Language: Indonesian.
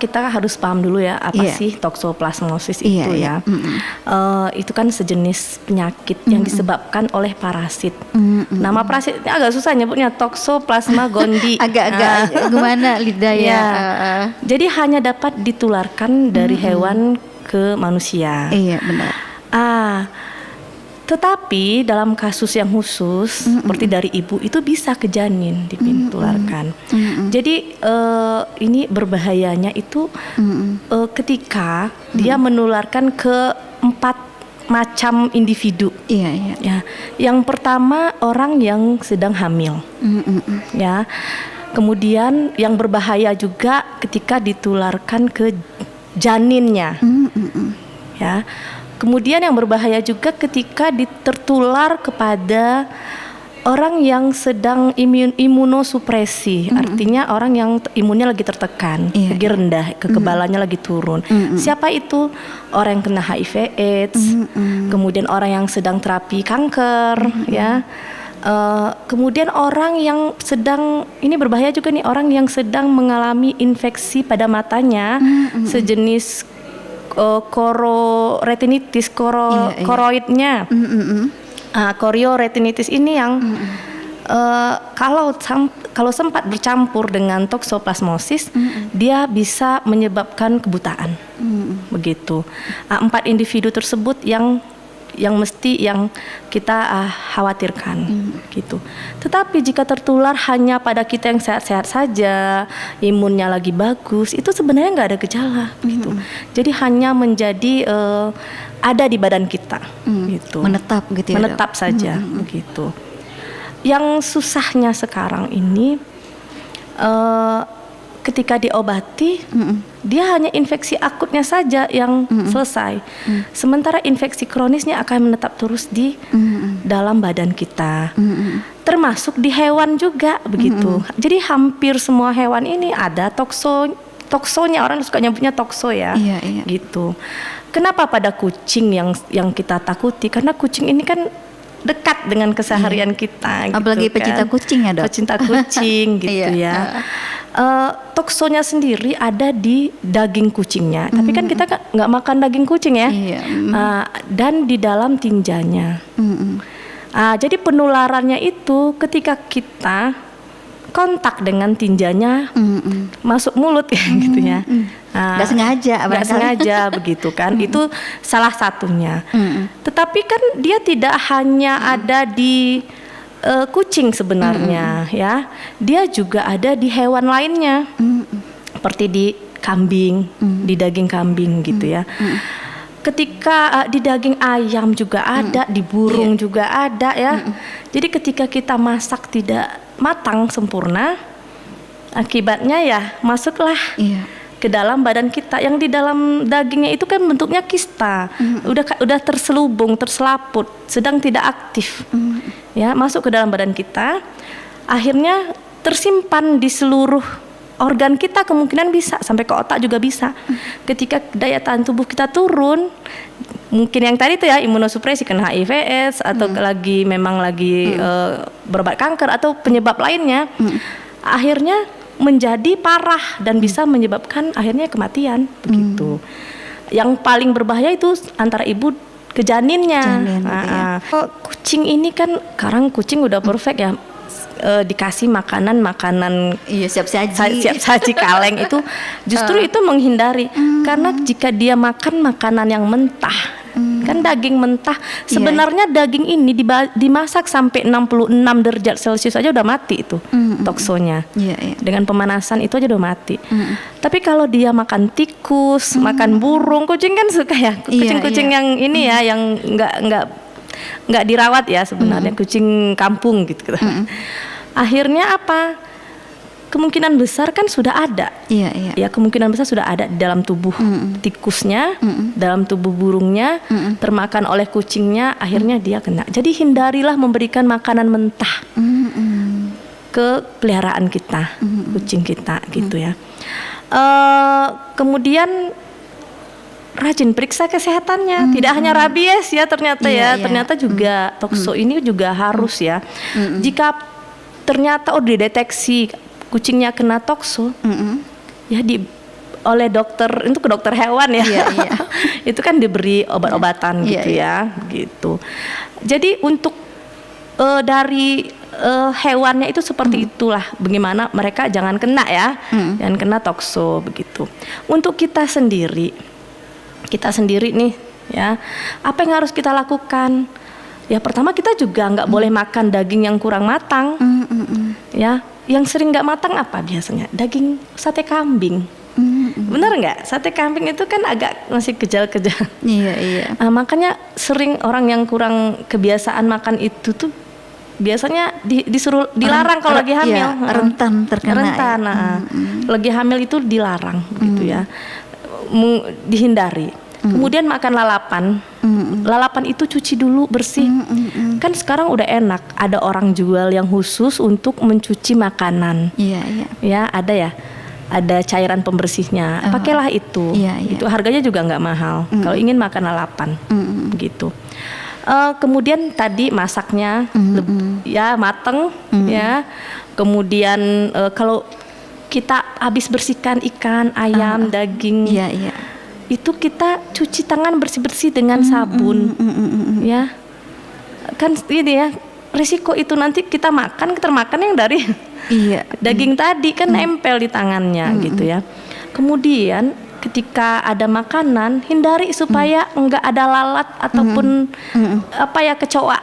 Kita harus paham dulu ya apa sih toksoplasmosis itu ya. Itu kan sejenis penyakit yang disebabkan oleh parasit. Nama parasit ini agak susah nyebutnya, Toxoplasma gondii. Agak-agak gimana lidah ya. Jadi hanya dapat ditularkan dari hewan ke manusia. Iya benar. Tetapi dalam kasus yang khusus seperti dari ibu itu bisa ke janin ditularkan. Jadi ini berbahayanya itu ketika dia menularkan ke 4 macam individu. Ya. Yang pertama orang yang sedang hamil. Ya. Kemudian yang berbahaya juga ketika ditularkan ke janinnya. Ya. Kemudian yang berbahaya juga ketika tertular kepada orang yang sedang imunosupresi, artinya orang yang imunnya lagi tertekan, lagi rendah, kekebalannya lagi turun. Siapa itu? Orang yang kena HIV/AIDS, kemudian orang yang sedang terapi kanker, ya. Kemudian orang yang sedang, ini berbahaya juga nih, orang yang sedang mengalami infeksi pada matanya, sejenis chororetinitis, koroidnya. Chorioretinitis ini yang kalau sempat bercampur dengan toksoplasmosis, dia bisa menyebabkan kebutaan. Begitu. 4 individu tersebut yang kita khawatirkan, gitu. Tetapi jika tertular hanya pada kita yang sehat-sehat saja, imunnya lagi bagus, itu sebenarnya nggak ada gejala, gitu. Jadi hanya menjadi ada di badan kita, gitu. Menetap gitu ya. Menetap saja, begitu. Yang susahnya sekarang ini, ketika diobati, dia hanya infeksi akutnya saja yang selesai. Sementara infeksi kronisnya akan menetap terus di dalam badan kita. Termasuk di hewan juga begitu. Jadi hampir semua hewan ini ada toksonya, orang suka nyebutnya tokso ya. Gitu. Kenapa pada kucing yang kita takuti? Karena kucing ini kan dekat dengan keseharian kita. Apalagi gitu pecinta kan. kucing ya, Dok. Pecinta kucing gitu ya. Toksonya sendiri ada di daging kucingnya, tapi kan kita nggak makan daging kucing ya. Dan di dalam tinjanya. Jadi penularannya itu ketika kita kontak dengan tinjanya, masuk mulut gitu ya. Nggak sengaja begitu kan. Itu salah satunya. Tetapi kan dia tidak hanya ada di kucing sebenarnya, ya. Dia juga ada di hewan lainnya, seperti di kambing, di daging kambing gitu ya. Ketika di daging ayam juga ada, di burung juga ada ya. Jadi ketika kita masak tidak matang sempurna, akibatnya ya masuklah ke dalam badan kita. Yang di dalam dagingnya itu kan bentuknya kista, udah terselubung, terselaput, sedang tidak aktif. Ya, masuk ke dalam badan kita, akhirnya tersimpan di seluruh organ kita, kemungkinan bisa sampai ke otak juga bisa. Ketika daya tahan tubuh kita turun, mungkin yang tadi itu ya imunosupresi, kena HIV/AIDS atau memang lagi berobat kanker atau penyebab lainnya, akhirnya menjadi parah dan bisa menyebabkan akhirnya kematian begitu. Yang paling berbahaya itu antara ibu ke janinnya. Kucing ini kan sekarang kucing udah perfect ya. Dikasih makanan siap saji kaleng itu justru itu menghindari, karena jika dia makan makanan yang mentah, kan daging mentah sebenarnya daging ini dimasak sampai 66 derajat Celcius aja udah mati itu toksonya. Dengan pemanasan itu aja udah mati. Tapi kalau dia makan tikus, makan burung, kucing kan suka ya, kucing-kucing yang ini ya, yang nggak dirawat ya sebenarnya, kucing kampung gitu. Akhirnya apa? Kemungkinan besar kan sudah ada. Ya, kemungkinan besar sudah ada di dalam tubuh tikusnya, dalam tubuh burungnya, termakan oleh kucingnya, akhirnya dia kena. Jadi hindarilah memberikan makanan mentah ke peliharaan kita, kucing kita gitu ya. Kemudian rajin periksa kesehatannya, tidak hanya rabies ya ternyata ternyata juga tokso ini juga harus ya. Jika ternyata dideteksi kucingnya kena tokso, ya oleh dokter, itu ke dokter hewan ya. Iya, iya. Itu kan diberi obat-obatan Iya, gitu iya. ya, gitu. Jadi untuk dari hewannya itu seperti itulah, bagaimana mereka jangan kena ya, jangan kena tokso begitu. Untuk kita sendiri nih ya, apa yang harus kita lakukan? Ya pertama kita juga nggak boleh makan daging yang kurang matang, ya. Yang sering nggak matang apa biasanya? Daging sate kambing. Benar nggak? Sate kambing itu kan agak masih kejal-kejal. Iya, iya. Nah, makanya sering orang yang kurang kebiasaan makan itu tuh biasanya disuruh dilarang kalau lagi hamil. Iya, rentan terkena. Rentan. Ya. Lagi hamil itu dilarang gitu ya. Dihindari. Kemudian makan lalapan. Lalapan itu cuci dulu bersih. Kan sekarang udah enak, ada orang jual yang khusus untuk mencuci makanan. Iya, iya. Ya, ada ya. Ada cairan pembersihnya. Pakailah itu. Iya, iya. Itu harganya juga nggak mahal. Kalau ingin makan lalapan, gitu. Kemudian tadi masaknya ya mateng ya. Kemudian kalau kita habis bersihkan ikan, ayam, daging, Iya, iya. itu kita cuci tangan bersih-bersih dengan sabun, ya. Kan ini ya, risiko itu nanti kita termakan yang dari Iya. daging tadi kan nempel di tangannya gitu ya. Kemudian ketika ada makanan hindari supaya enggak ada lalat ataupun apa ya kecoa.